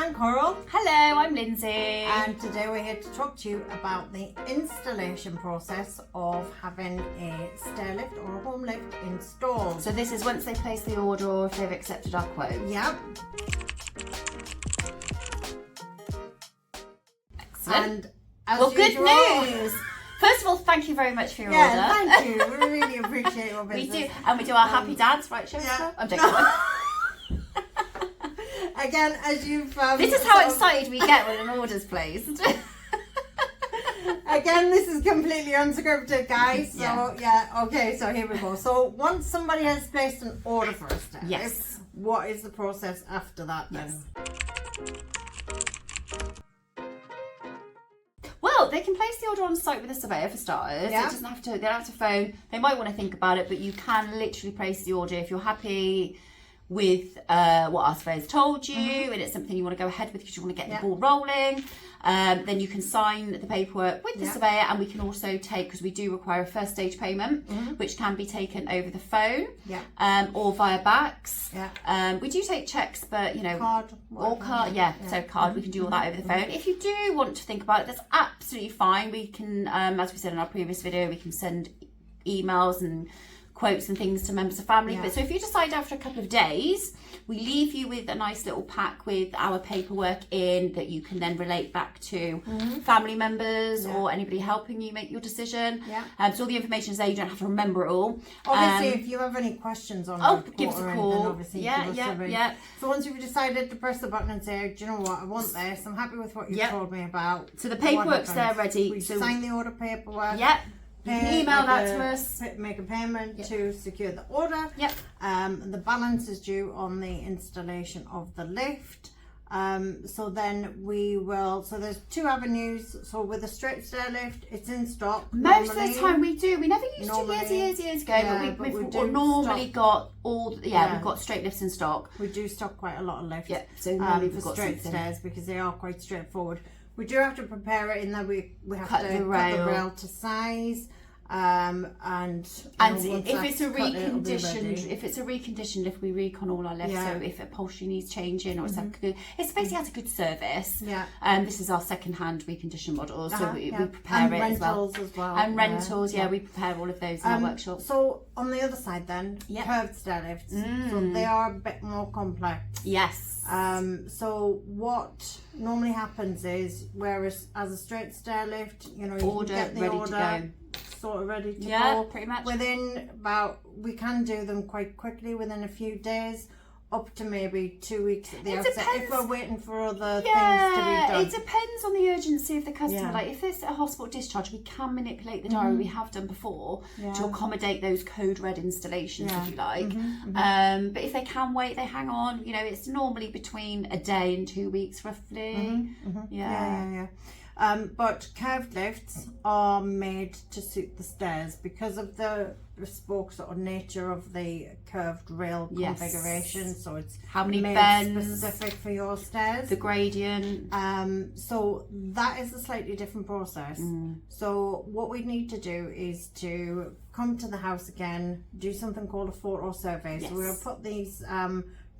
I'm Coral. Hello, I'm Lindsay. And today we're here to talk to you about the installation process of having a stairlift or a home lift installed. So this is once they place the order or if they've accepted our quote. Yep. Excellent. And as well, good usual, news. First of all, thank you very much for your order. Thank you. We really appreciate your business. We do, and we do our happy dads, right, Shasta? Yeah. I'm joking. Again, as you've... this is how excited we get when an order's placed. Again, this is completely unscripted, guys. So, okay, so here we go. So, once somebody has placed an order for a stairlift, yes, what is the process after that then? Yes. Well, they can place the order on site with a surveyor for starters. Yeah. It doesn't have to, they don't have to phone. They might want to think about it, but you can literally place the order if you're happy with what our surveyor's told you, and it's something you want to go ahead with because you want to get the ball rolling. Then you can sign the paperwork with the surveyor, and we can also take, because we do require a first stage payment, which can be taken over the phone or via backs. We do take checks, but you know, card, so card, we can do all that over the phone. If you do want to think about it, that's absolutely fine. We can, as we said in our previous video, we can send emails and quotes and things to members of family. But so if you decide after a couple of days, we leave you with a nice little pack with our paperwork in that you can then relate back to family members or anybody helping you make your decision. So all the information is there, you don't have to remember it all. Obviously, if you have any questions on give us a call. Obviously So once you've decided to press the button and say, do you know what, I want this, I'm happy with what you've told me about. So the paperwork's there ready. We sign the order paperwork. You can email that to us. Make a payment to secure the order. The balance is due on the installation of the lift. So then we will. So there's two avenues. So with a straight stair lift, it's in stock. Most of the time we do. We never used to years ago, but we've normally got all. We've got straight lifts in stock. We do stock quite a lot of lifts. So for straight stairs because they are quite straightforward. We do have to prepare it in that we have to cut the rail to size, and if it's a reconditioned lift, we recon all our lifts. So if upholstery needs changing or something, it's basically has a good service. This is our second-hand reconditioned model, so we prepare it as well. And rentals, we prepare all of those in our workshop. So on the other side then, curved stair lifts, so they are a bit more complex. So what normally happens is, whereas as a straight stair lift, you know, you can get the order sort of ready to go. Pretty much. We can do them quite quickly within a few days, up to maybe 2 weeks at the outset if we're waiting for other things to be done. It depends on the urgency of the customer. Like if it's a hospital discharge, we can manipulate the diary, we have done before, to accommodate those code red installations, if you like. But if they can wait, they hang on. You know, it's normally between a day and 2 weeks roughly. But curved lifts are made to suit the stairs because of the bespoke sort of nature of the curved rail configuration. So it's how many bends, specific for your stairs, the gradient. So that is a slightly different process. So what we need to do is to come to the house again, do something called a photo survey. So we'll put these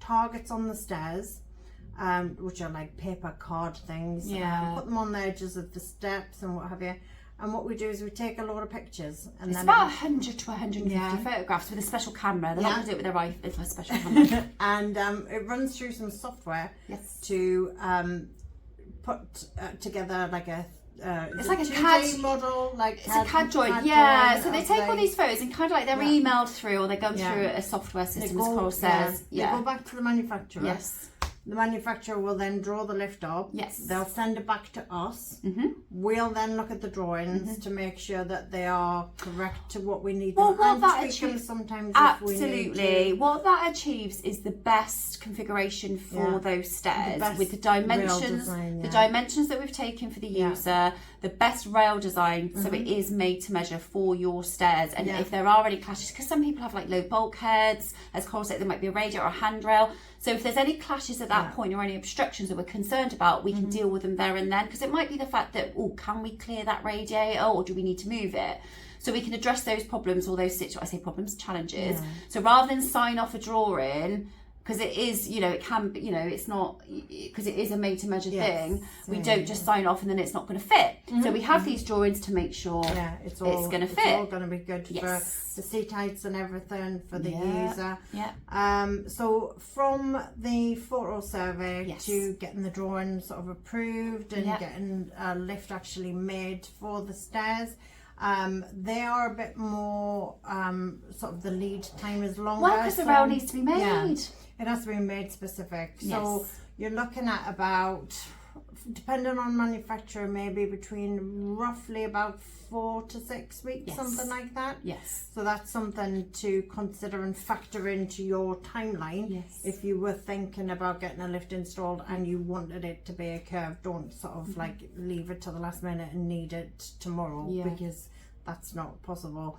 targets on the stairs, which are like paper card things. Put them on the edges of the steps and what have you. And what we do is we take a lot of pictures. And it's then about 100 to 150 photographs with a special camera. They're not going to do it with their iPhone, it's a special camera. And it runs through some software to put together like a it's like a CAD model, it's a CAD drawing. So they take all these photos and kind of like they're emailed through, or they go through a software system, as Coral says. They go back to the manufacturer. The manufacturer will then draw the lift up. They'll send it back to us. We'll then look at the drawings to make sure that they are correct to what we need. Well, what that achieves, sometimes absolutely. What that achieves is the best configuration for those stairs with the dimensions, the dimensions that we've taken for the user, the best rail design, so it is made to measure for your stairs. And if there are any clashes, because some people have like low bulkheads, as Coral said, there might be a radiator or a handrail. So if there's any clashes at that point or any obstructions that we're concerned about, we can deal with them there and then, because it might be the fact that, can we clear that radiator or do we need to move it? So we can address those problems or those challenges. So rather than sign off a drawing, because it is, you know, it can be, you know, it's not, because it is a made to measure thing. We don't just sign off and then it's not going to fit. So we have these drawings to make sure it's going to fit. It's all going to be good for the seat heights and everything for the user. So from the photo survey to getting the drawing sort of approved and getting a lift actually made for the stairs, they are a bit more sort of the lead time is longer. Well, because the rail needs to be made. It has to be made specific. So you're looking at about, depending on manufacturer, maybe between roughly about 4 to 6 weeks, something like that. So that's something to consider and factor into your timeline. If you were thinking about getting a lift installed and you wanted it to be a curve, don't sort of like leave it to the last minute and need it tomorrow, because that's not possible.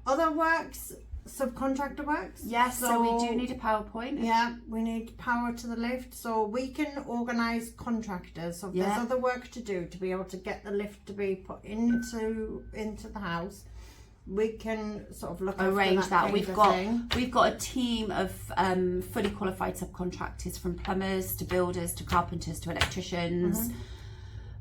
Other works, subcontractor works. So we do need a PowerPoint. We need power to the lift, so we can organise contractors. So if there's other work to do to be able to get the lift to be put into the house, we can sort of look arrange after that. We've got a team of fully qualified subcontractors, from plumbers to builders to carpenters to electricians.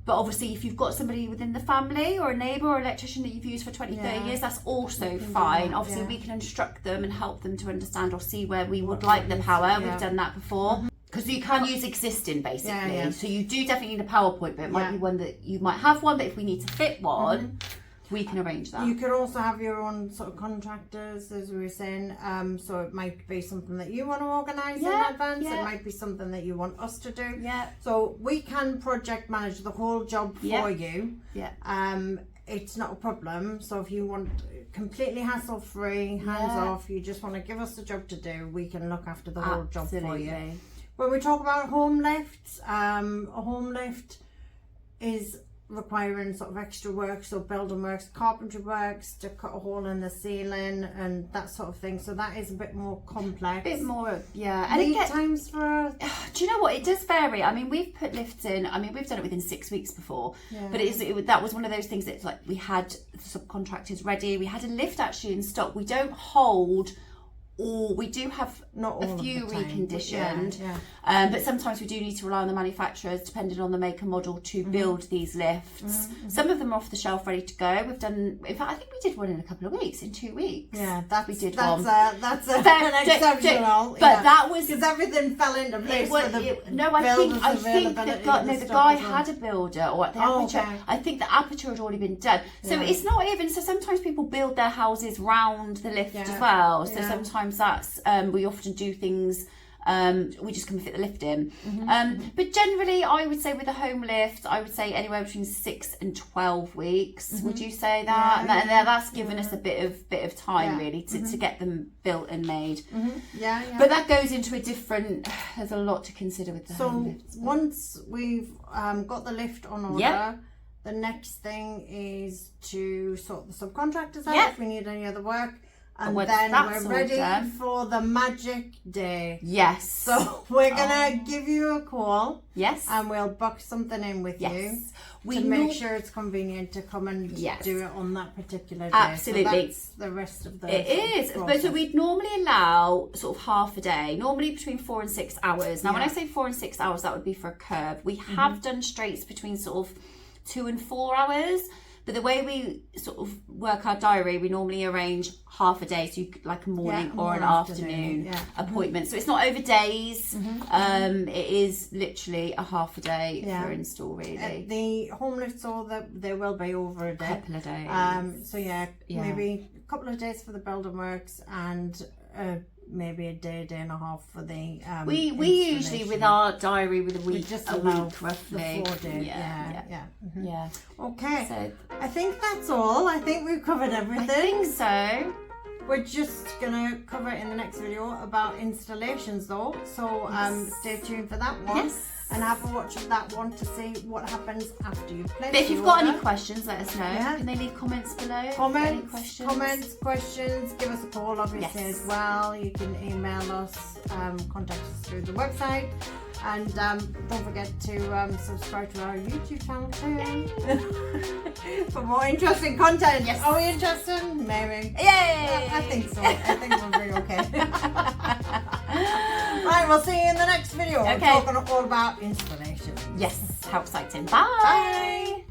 But obviously, if you've got somebody within the family or a neighbour or electrician that you've used for 20, 30 years, that's also fine. Obviously, we can instruct them and help them to understand or see where we would like the power. We've done that before. Because you can use existing, basically. So you do definitely need a PowerPoint, but it might be one that you might have one, but if we need to fit one, we can arrange that. You could also have your own sort of contractors, as we were saying. So it might be something that you want to organise in advance. It might be something that you want us to do. So we can project manage the whole job for you. It's not a problem. So if you want completely hassle free, hands off, you just want to give us the job to do, we can look after the whole job for you. When we talk about home lifts, a home lift is requiring sort of extra work, so building works, carpentry works, to cut a hole in the ceiling and that sort of thing, so that is a bit more complex. Bit more, and lead times for do you know what, it does vary. I mean, we've put lifts in, I mean, we've done it within 6 weeks before, but that was one of those things that, like, we had subcontractors ready, we had a lift actually in stock. We don't hold, or we do have not a few reconditioned, but sometimes we do need to rely on the manufacturers, depending on the make and model, to build these lifts. Some of them are off the shelf, ready to go. We've done, in fact, I think we did one in a couple of weeks, in 2 weeks. We did one. That's an exceptional. But that was because everything fell into place. I think the guy had a builder, or the aperture. I think the aperture had already been done. So it's not even. So sometimes people build their houses round the lift as well. So sometimes that's we often do things, we just come fit the lift in, but generally I would say with a home lift, I would say anywhere between 6 and 12 weeks. Would you say that? And that's given us a bit of time really to get them built and made. But that goes into a different, there's a lot to consider with the home lifts. Once we've got the lift on order, the next thing is to sort the subcontractors out if we need any other work. And then we're ready for the magic day. So we're going to give you a call. And we'll book something in with you to make sure it's convenient to come and do it on that particular day. Absolutely. So that's the rest of the It is. But so we'd normally allow sort of half a day, normally between 4 and 6 hours. Now, when I say 4 and 6 hours, that would be for a curve. We have done straights between sort of 2 and 4 hours. But the way we sort of work our diary, we normally arrange half a day, so you like a morning or an afternoon appointment. So it's not over days. It is literally a half a day for install, really. The home lifts, they will be over a day. A couple of days. Maybe a couple of days for the building works and maybe a day and a half for the we usually with our diary with a week, just a week roughly. The 4 days. Okay, so I think that's all. I think we've covered everything. I think so. We're just gonna cover it in the next video about installations though, so stay tuned for that one. And have a watch of that one to see what happens after you place. But if you've got any questions, let us know. Can they leave comments below? Comments, questions, give us a call obviously as well. You can email us, contact us through the website. And don't forget to subscribe to our YouTube channel too for more interesting content. Yes. Are we interested? Maybe. Yay! I think so. I think we'll be okay. Right, we'll see you in the next video. Okay. We're talking all about installation. Yes, how exciting. Bye. Bye.